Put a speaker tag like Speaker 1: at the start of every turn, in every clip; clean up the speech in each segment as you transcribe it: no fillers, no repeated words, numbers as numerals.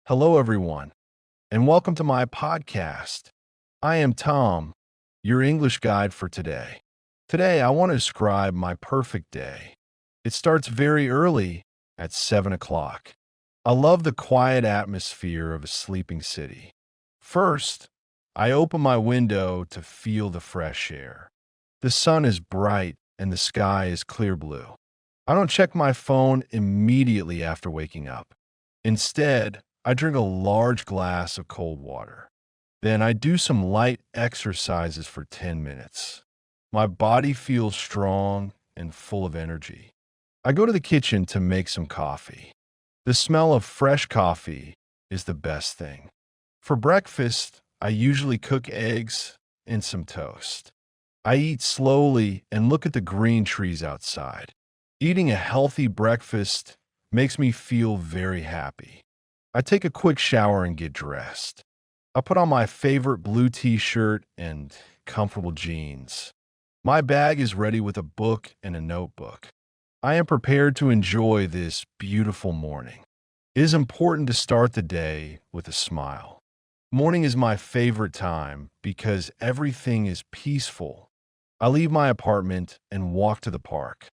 Speaker 1: Hello, everyone, and welcome to my podcast. I am Tom, your English guide for today. Today, I want to describe my perfect day. It starts very early at 7 o'clock. I love the quiet atmosphere of a sleeping city. First, I open my window to feel the fresh air. The sun is bright and the sky is clear blue. I don't check my phone immediately after waking up. Instead, I drink a large glass of cold water. Then I do some light exercises for 10 minutes. My body feels strong and full of energy. I go to the kitchen to make some coffee. The smell of fresh coffee is the best thing. For breakfast, I usually cook eggs and some toast. I eat slowly and look at the green trees outside. Eating a healthy breakfast makes me feel very happy. I take a quick shower and get dressed. I put on my favorite blue t-shirt and comfortable jeans. My bag is ready with a book and a notebook. I am prepared to enjoy this beautiful morning. It is important to start the day with a smile. Morning is my favorite time because everything is peaceful. I leave my apartment and walk to the park.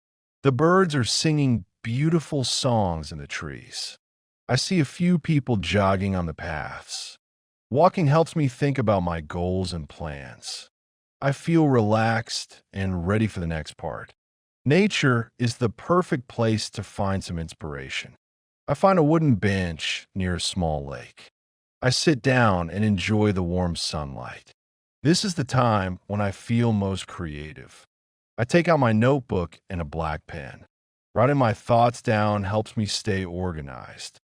Speaker 1: The birds are singing beautiful songs in the trees. I see a few people jogging on the paths. Walking helps me think about my goals and plans. I feel relaxed and ready for the next part. Nature is the perfect place to find some inspiration. I find a wooden bench near a small lake. I sit down and enjoy the warm sunlight. This is the time when I feel most creative. I take out my notebook and a black pen. Writing my thoughts down helps me stay organized.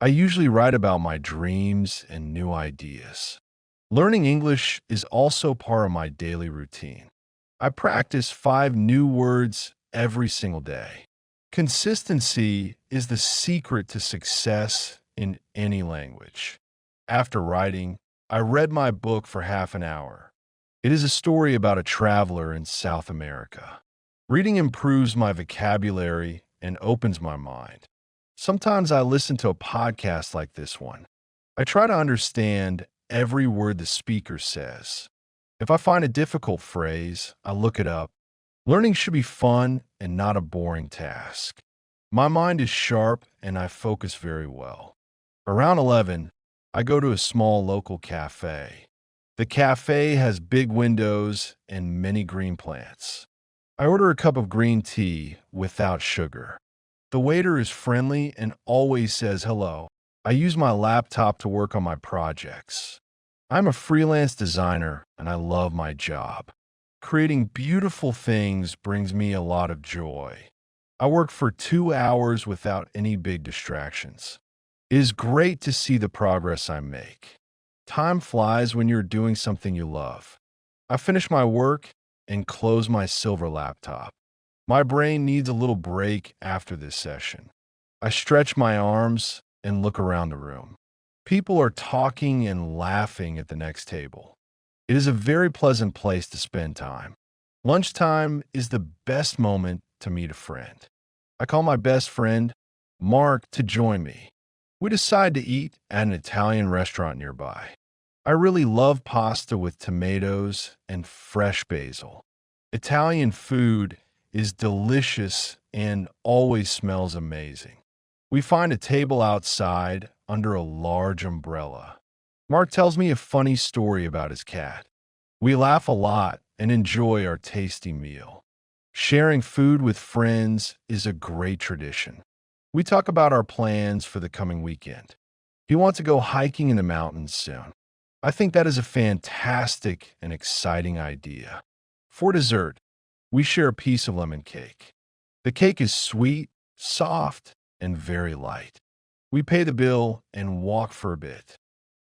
Speaker 1: I usually write about my dreams and new ideas. Learning English is also part of my daily routine. I practice 5 new words every single day. Consistency is the secret to success in any language. After writing, I read my book for half an hour. It is a story about a traveler in South America. Reading improves my vocabulary and opens my mind. Sometimes I listen to a podcast like this one. I try to understand every word the speaker says. If I find a difficult phrase, I look it up. Learning should be fun and not a boring task. My mind is sharp and I focus very well. Around 11, I go to a small local cafe. The cafe has big windows and many green plants. I order a cup of green tea without sugar. The waiter is friendly and always says hello. I use my laptop to work on my projects. I'm a freelance designer and I love my job. Creating beautiful things brings me a lot of joy. I work for 2 hours without any big distractions. It is great to see the progress I make. Time flies when you're doing something you love. I finish my work and close my silver laptop. My brain needs a little break after this session. I stretch my arms and look around the room. People are talking and laughing at the next table. It is a very pleasant place to spend time. Lunchtime is the best moment to meet a friend. I call my best friend, Mark, to join me. We decide to eat at an Italian restaurant nearby. I really love pasta with tomatoes and fresh basil. Italian food is delicious and always smells amazing. We find a table outside under a large umbrella. Mark tells me a funny story about his cat. We laugh a lot and enjoy our tasty meal. Sharing food with friends is a great tradition. We talk about our plans for the coming weekend. He wants to go hiking in the mountains soon. I think that is a fantastic and exciting idea. For dessert, we share a piece of lemon cake. The cake is sweet, soft, and very light. We pay the bill and walk for a bit.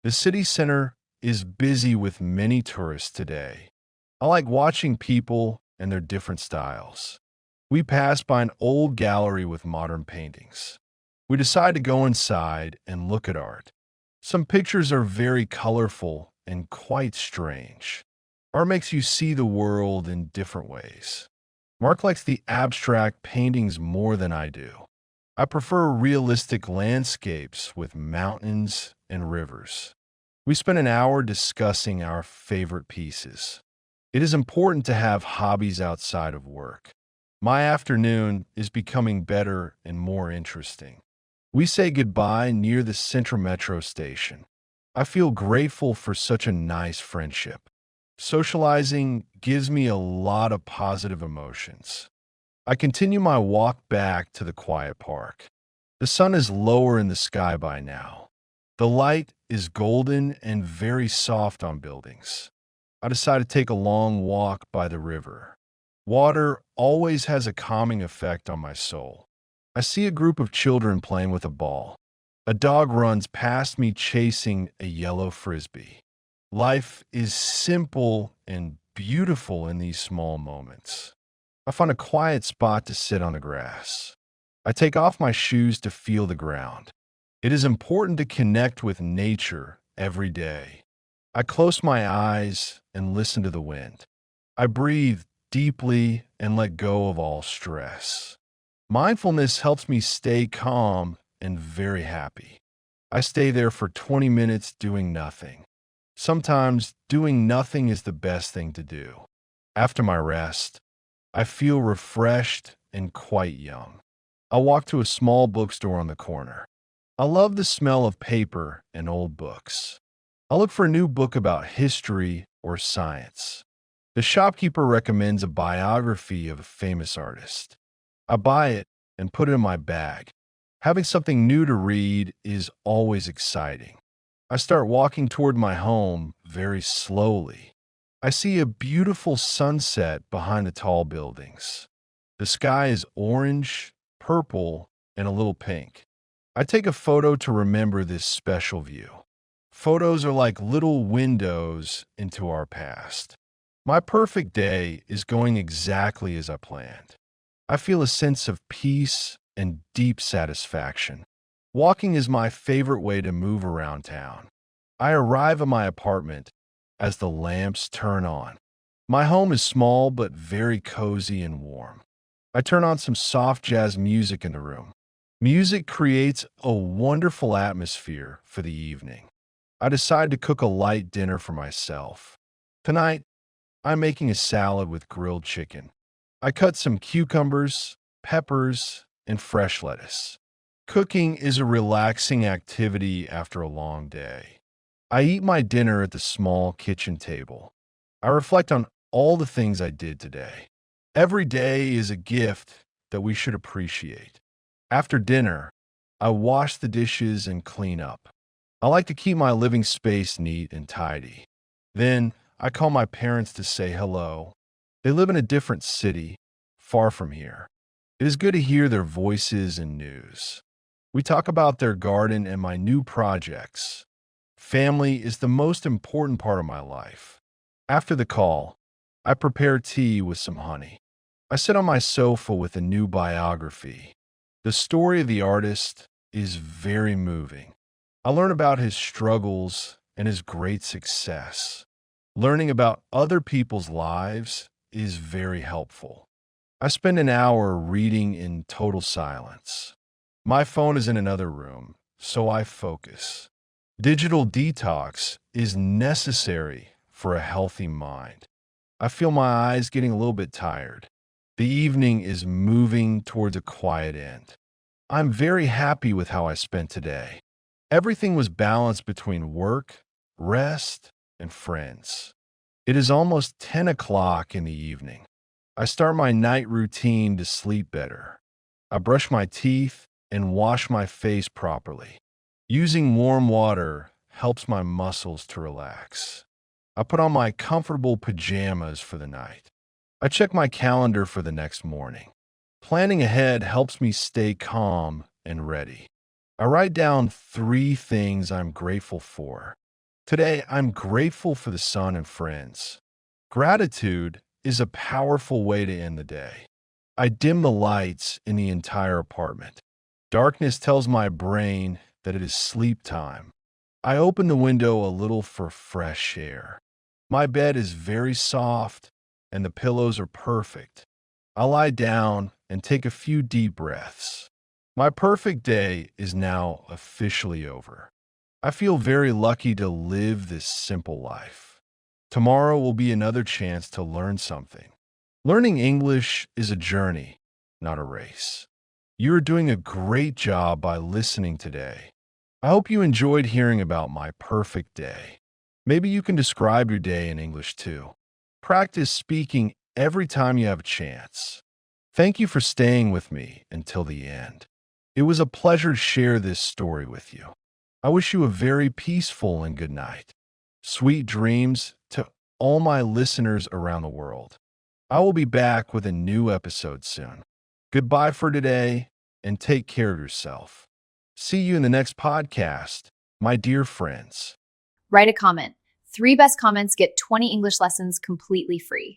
Speaker 1: The city center is busy with many tourists today. I like watching people and their different styles. We pass by an old gallery with modern paintings. We decide to go inside and look at art. Some pictures are very colorful and quite strange. Art makes you see the world in different ways. Mark likes the abstract paintings more than I do. I prefer realistic landscapes with mountains and rivers. We spent an hour discussing our favorite pieces. It is important to have hobbies outside of work. My afternoon is becoming better and more interesting. We say goodbye near the Central Metro station. I feel grateful for such a nice friendship. Socializing gives me a lot of positive emotions. I continue my walk back to the quiet park. The sun is lower in the sky by now. The light is golden and very soft on buildings. I decide to take a long walk by the river. Water always has a calming effect on my soul. I see a group of children playing with a ball. A dog runs past me chasing a yellow frisbee. Life is simple and beautiful in these small moments. I find a quiet spot to sit on the grass. I take off my shoes to feel the ground. It is important to connect with nature every day. I close my eyes and listen to the wind. I breathe deeply and let go of all stress. Mindfulness helps me stay calm and very happy. I stay there for 20 minutes doing nothing. Sometimes doing nothing is the best thing to do. After my rest, I feel refreshed and quite young. I walk to a small bookstore on the corner. I love the smell of paper and old books. I look for a new book about history or science. The shopkeeper recommends a biography of a famous artist. I buy it and put it in my bag. Having something new to read is always exciting. I start walking toward my home very slowly. I see a beautiful sunset behind the tall buildings. The sky is orange, purple, and a little pink. I take a photo to remember this special view. Photos are like little windows into our past. My perfect day is going exactly as I planned. I feel a sense of peace and deep satisfaction. Walking is my favorite way to move around town. I arrive at my apartment as the lamps turn on. My home is small but very cozy and warm. I turn on some soft jazz music in the room. Music creates a wonderful atmosphere for the evening. I decide to cook a light dinner for myself. Tonight, I'm making a salad with grilled chicken. I cut some cucumbers, peppers, and fresh lettuce. Cooking is a relaxing activity after a long day. I eat my dinner at the small kitchen table. I reflect on all the things I did today. Every day is a gift that we should appreciate. After dinner, I wash the dishes and clean up. I like to keep my living space neat and tidy. Then I call my parents to say hello. They live in a different city, far from here. It is good to hear their voices and news. We talk about their garden and my new projects. Family is the most important part of my life. After the call, I prepare tea with some honey. I sit on my sofa with a new biography. The story of the artist is very moving. I learn about his struggles and his great success. Learning about other people's lives is very helpful. I spend an hour reading in total silence. My phone is in another room, so I focus. Digital detox is necessary for a healthy mind. I feel my eyes getting a little bit tired. The evening is moving towards a quiet end. I'm very happy with how I spent today. Everything was balanced between work, rest, and friends. It is almost 10 o'clock in the evening. I start my night routine to sleep better. I brush my teeth and wash my face properly. Using warm water helps my muscles to relax. I put on my comfortable pajamas for the night. I check my calendar for the next morning. Planning ahead helps me stay calm and ready. I write down 3 things I'm grateful for. Today, I'm grateful for the sun and friends. Gratitude is a powerful way to end the day. I dim the lights in the entire apartment. Darkness tells my brain that it is sleep time. I open the window a little for fresh air. My bed is very soft and the pillows are perfect. I lie down and take a few deep breaths. My perfect day is now officially over. I feel very lucky to live this simple life. Tomorrow will be another chance to learn something. Learning English is a journey, not a race. You're doing a great job by listening today. I hope you enjoyed hearing about my perfect day. Maybe you can describe your day in English too. Practice speaking every time you have a chance. Thank you for staying with me until the end. It was a pleasure to share this story with you. I wish you a very peaceful and good night. Sweet dreams to all my listeners around the world. I will be back with a new episode soon. Goodbye for today and take care of yourself. See you in the next podcast, my dear friends.
Speaker 2: Write a comment. 3 best comments get 20 English lessons completely free.